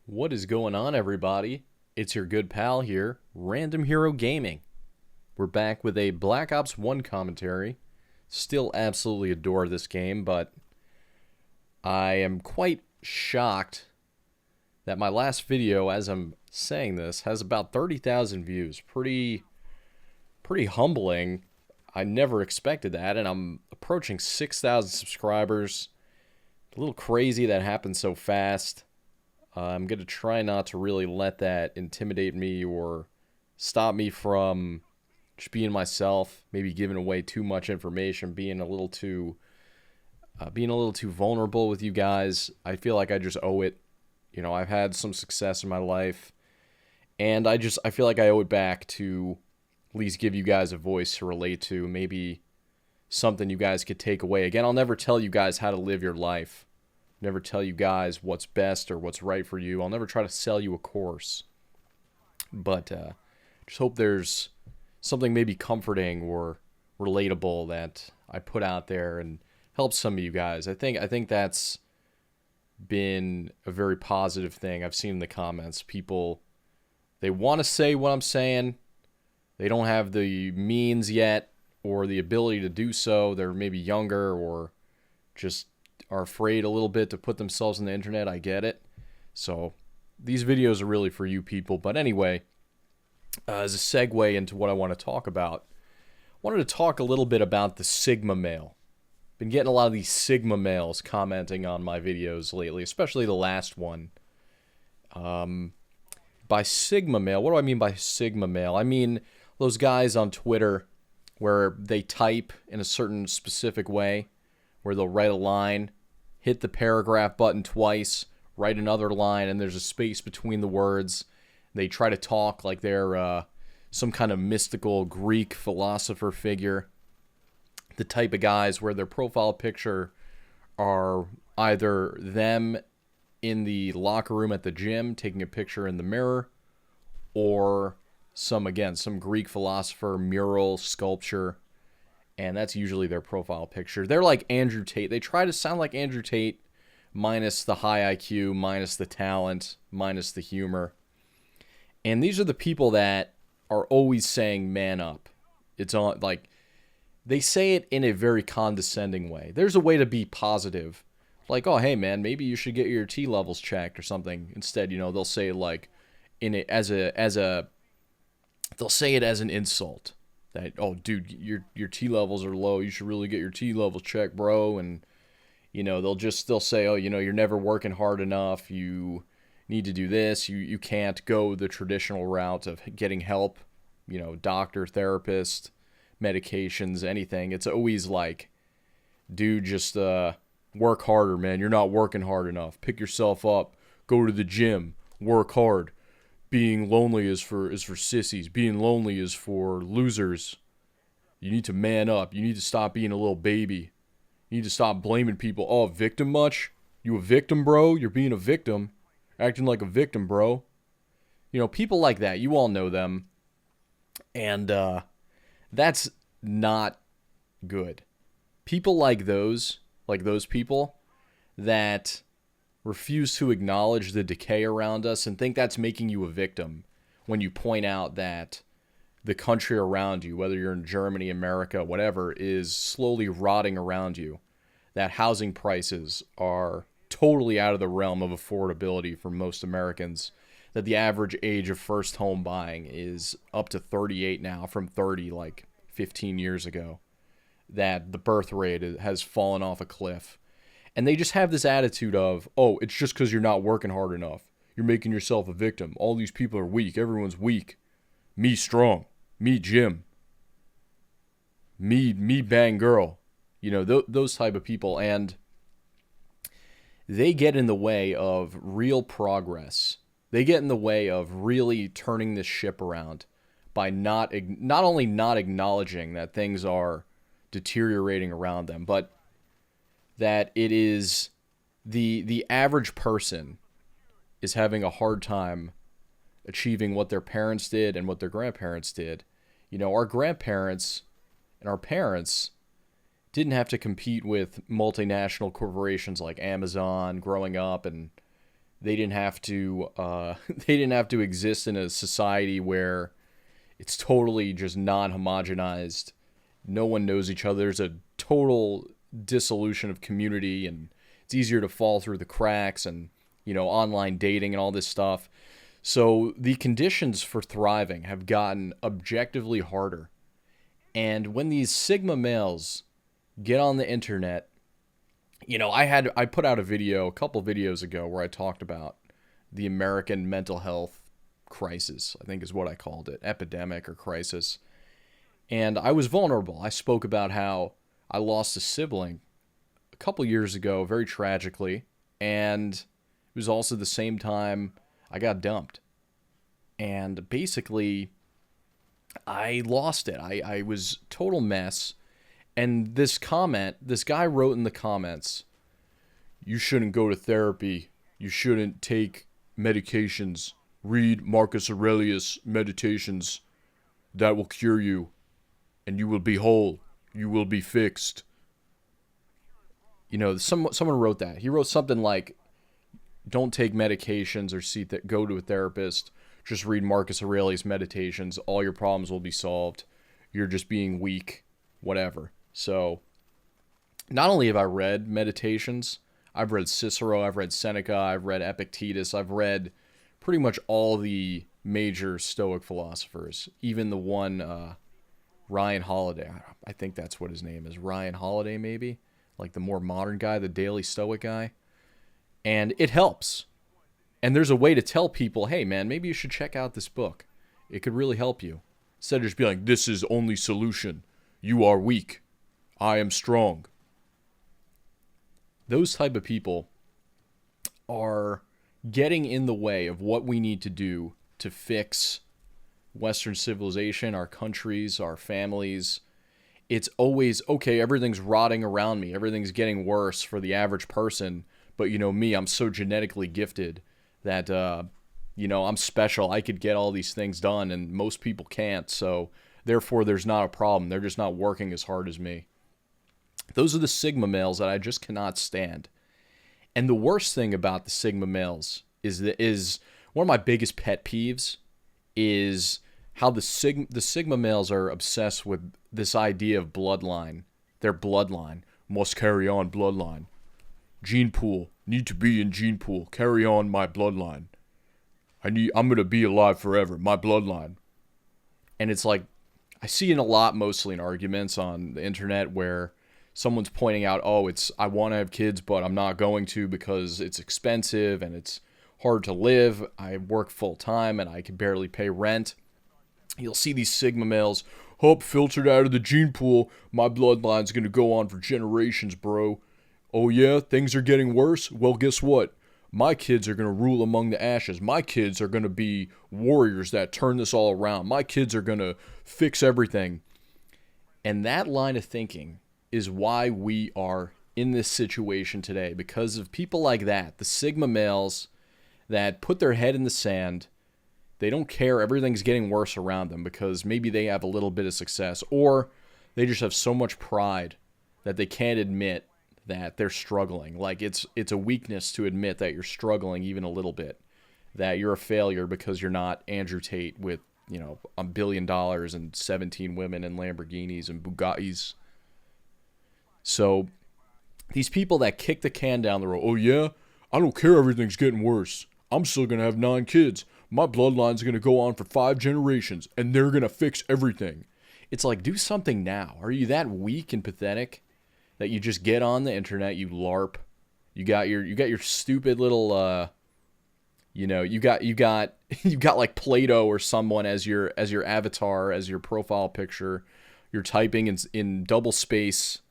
What is going on, everybody? It's your good pal here, Random Hero Gaming. We're back with a Black Ops 1 commentary. Still absolutely adore this game, but I am quite shocked that my last video, as I'm saying this, has about 30,000 views. Pretty humbling. I never expected that, and I'm approaching 6,000 subscribers. A little crazy that happened so fast. I'm going to try not to really let that intimidate me or stop me from just being myself, maybe giving away too much information, being a little too vulnerable with you guys. I feel like I just owe it. You know, I've had some success in my life, and I feel like I owe it back to at least give you guys a voice to relate to, maybe something you guys could take away. Again, I'll never tell you guys how to live your life. Never tell you guys what's best or what's right for you. I'll never try to sell you a course. But just hope there's something maybe comforting or relatable that I put out there and helps some of you guys. I think that's been a very positive thing I've seen in the comments. People, they want to say what I'm saying. They don't have the means yet or the ability to do so. They're maybe younger or just are afraid a little bit to put themselves on the internet. I get it. So these videos are really for you people. But anyway, as a segue into what I want to talk about, I wanted to talk a little bit about the Sigma male. Been getting a lot of these Sigma males commenting on my videos lately, especially the last one. By Sigma male, what do I mean by Sigma male? I mean those guys on Twitter where they type in a certain specific way, where they'll write a line, hit the paragraph button twice, write another line, and there's a space between the words. They try to talk like they're some kind of mystical Greek philosopher figure. The type of guys where their profile picture are either them in the locker room at the gym taking a picture in the mirror, or some Greek philosopher, mural, sculpture. And that's usually their profile picture. They're like Andrew Tate. They try to sound like Andrew Tate, minus the high IQ, minus the talent, minus the humor. And these are the people that are always saying man up. It's on, like, they say it in a very condescending way. There's a way to be positive. Like, oh, hey, man, maybe you should get your T levels checked or something. Instead, you know, they'll say like they'll say it as an insult. That, oh, dude, your T levels are low. You should really get your T levels checked, bro. And, you know, they'll say, oh, you know, you're never working hard enough. You need to do this. You can't go the traditional route of getting help, you know, doctor, therapist, medications, anything. It's always like, dude, just work harder, man. You're not working hard enough. Pick yourself up. Go to the gym. Work hard. Being lonely is for sissies. Being lonely is for losers. You need to man up. You need to stop being a little baby. You need to stop blaming people. Oh, victim much? You a victim, bro? You're being a victim. Acting like a victim, bro. You know, people like that. You all know them. And that's not good. People like those people that refuse to acknowledge the decay around us and think that's making you a victim when you point out that the country around you, whether you're in Germany, America, whatever, is slowly rotting around you. That housing prices are totally out of the realm of affordability for most Americans. That the average age of first home buying is up to 38 now from 30 like 15 years ago. That the birth rate has fallen off a cliff. And they just have this attitude of, oh, it's just because you're not working hard enough. You're making yourself a victim. All these people are weak. Everyone's weak. Me strong. Me Jim. Me bang girl. You know, those type of people. And they get in the way of real progress. They get in the way of really turning this ship around by not only not acknowledging that things are deteriorating around them, but that it is the average person is having a hard time achieving what their parents did and what their grandparents did. You know, our grandparents and our parents didn't have to compete with multinational corporations like Amazon growing up and They didn't have to they didn't have to exist in a society where it's totally just non-homogenized. No one knows each other. There's a total dissolution of community, and it's easier to fall through the cracks, and online dating and all this stuff. So the conditions for thriving have gotten objectively harder. And when these Sigma males get on the internet, I put out a video a couple videos ago where I talked about the American mental health crisis, I think is what I called it, epidemic or crisis. And I was vulnerable. I spoke about how I lost a sibling a couple years ago, very tragically, and it was also the same time I got dumped. And basically, I lost it. I was total mess. And this guy wrote in the comments, you shouldn't go to therapy. You shouldn't take medications. Read Marcus Aurelius' Meditations. That will cure you. And you will be whole. You will be fixed. Someone wrote that. He wrote something like, don't take medications or go to a therapist. Just read Marcus Aurelius' Meditations. All your problems will be solved. You're just being weak. Whatever. So, not only have I read Meditations, I've read Cicero, I've read Seneca, I've read Epictetus, I've read pretty much all the major Stoic philosophers. Even the one, Ryan Holiday. I think that's what his name is. Ryan Holiday, maybe? Like the more modern guy, the Daily Stoic guy. And it helps. And there's a way to tell people, hey man, maybe you should check out this book. It could really help you. Instead of just being like, this is only solution. You are weak. I am strong. Those type of people are getting in the way of what we need to do to fix Western civilization, our countries, our families. It's always, okay, everything's rotting around me. Everything's getting worse for the average person. But me, I'm so genetically gifted that, I'm special. I could get all these things done, and most people can't. So therefore, there's not a problem. They're just not working as hard as me. Those are the Sigma males that I just cannot stand. And the worst thing about the Sigma males is one of my biggest pet peeves is how the Sigma males are obsessed with this idea of bloodline. Their bloodline must carry on bloodline. Gene pool, need to be in gene pool. Carry on my bloodline. I'm gonna be alive forever. My bloodline. And it's like, I see it a lot, mostly in arguments on the internet, where someone's pointing out, I want to have kids, but I'm not going to because it's expensive and it's hard to live. I work full time and I can barely pay rent. You'll see these Sigma males, filtered out of the gene pool. My bloodline's gonna go on for generations, bro. Oh yeah, things are getting worse? Well, guess what? My kids are going to rule among the ashes. My kids are going to be warriors that turn this all around. My kids are going to fix everything. And that line of thinking is why we are in this situation today. Because of people like that, the Sigma males that put their head in the sand. They don't care. Everything's getting worse around them because maybe they have a little bit of success. Or they just have so much pride that they can't admit that they're struggling. Like it's a weakness to admit that you're struggling even a little bit, that you're a failure because you're not Andrew Tate with, $1 billion and 17 women and Lamborghinis and Bugattis. So these people that kick the can down the road, oh yeah, I don't care, everything's getting worse. I'm still going to have 9 kids. My bloodline's going to go on for 5 generations and they're going to fix everything. It's like, do something now. Are you that weak and pathetic that you just get on the internet, you LARP, you got your stupid little, you got like Plato or someone as your avatar, as your profile picture. You're typing in double spaced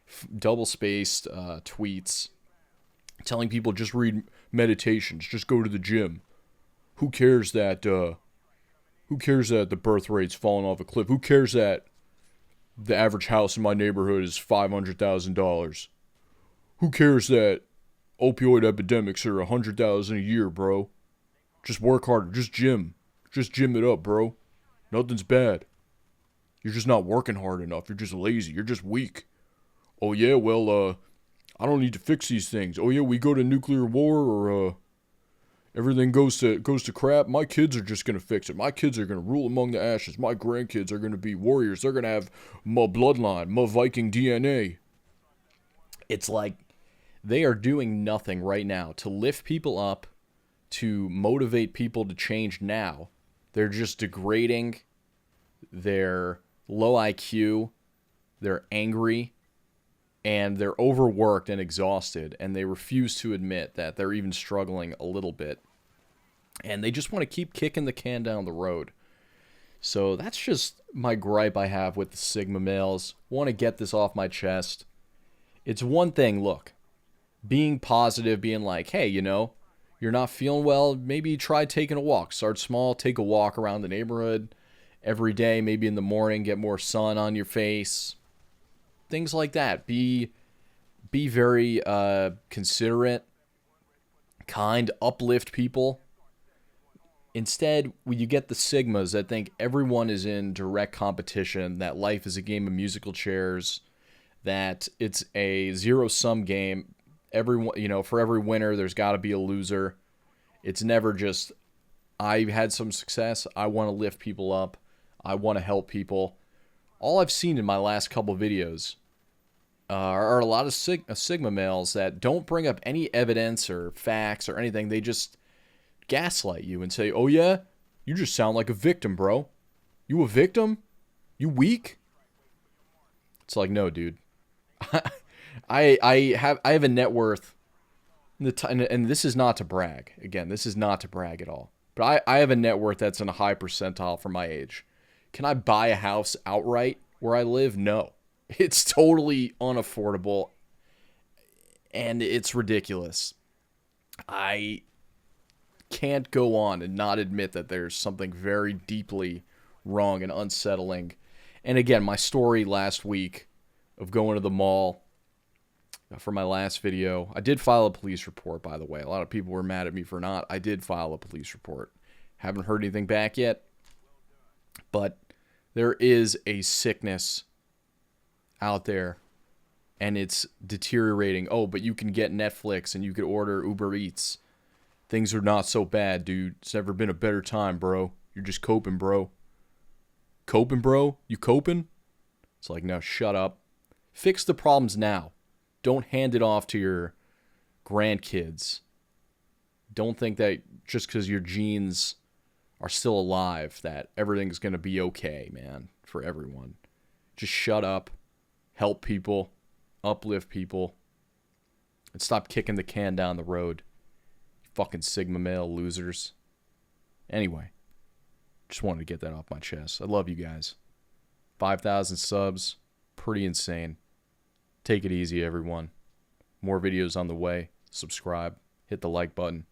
tweets, telling people just read Meditations, just go to the gym. Who cares that the birth rate's falling off a cliff? Who cares that the average house in my neighborhood is $500,000? Who cares that opioid epidemics are $100,000 a year, bro? Just work harder. Just gym it up, bro. Nothing's bad. You're just not working hard enough. You're just lazy. You're just weak. Oh yeah, well, I don't need to fix these things. Oh yeah, we go to nuclear war, or everything goes to crap, my kids are just gonna fix it. My kids are gonna rule among the ashes. My grandkids are gonna be warriors. They're gonna have my bloodline, my Viking DNA. It's like they are doing nothing right now to lift people up, to motivate people to change now. They're just degrading. They're low IQ. They're angry. And they're overworked and exhausted, and they refuse to admit that they're even struggling a little bit. And they just want to keep kicking the can down the road. So that's just my gripe I have with the Sigma males. Want to get this off my chest. It's one thing, look, being positive, being like, hey, you know, you're not feeling well, maybe try taking a walk. Start small, take a walk around the neighborhood every day, maybe in the morning, get more sun on your face. Things like that. Be very considerate, kind, uplift people. Instead, when you get the Sigmas that think everyone is in direct competition, that life is a game of musical chairs, that it's a zero-sum game. Everyone, you know, for every winner, there's got to be a loser. It's never just, I had some success, I want to lift people up, I want to help people. All I've seen in my last couple videos are a lot of Sigma males that don't bring up any evidence or facts or anything. They just gaslight you and say, oh yeah, you just sound like a victim, bro. You a victim? You weak? It's like, no, dude. I have a net worth, and this is not to brag. Again, this is not to brag at all. But I have a net worth that's in a high percentile for my age. Can I buy a house outright where I live? No. It's totally unaffordable, and it's ridiculous. I can't go on and not admit that there's something very deeply wrong and unsettling. And again, my story last week of going to the mall for my last video, I did file a police report, by the way. A lot of people were mad at me for not. I did file a police report. Haven't heard anything back yet, but there is a sickness out there, and it's deteriorating. Oh, but you can get Netflix and you could order Uber Eats. Things are not so bad, dude. It's never been a better time, bro. You're just coping, bro. Coping, bro? You coping? It's like, no, shut up. Fix the problems now. Don't hand it off to your grandkids. Don't think that just because your genes are still alive that everything's going to be okay, man, for everyone. Just shut up. Help people, uplift people, and stop kicking the can down the road. You fucking Sigma male losers. Anyway, just wanted to get that off my chest. I love you guys. 5,000 subs, pretty insane. Take it easy, everyone. More videos on the way. Subscribe, hit the like button.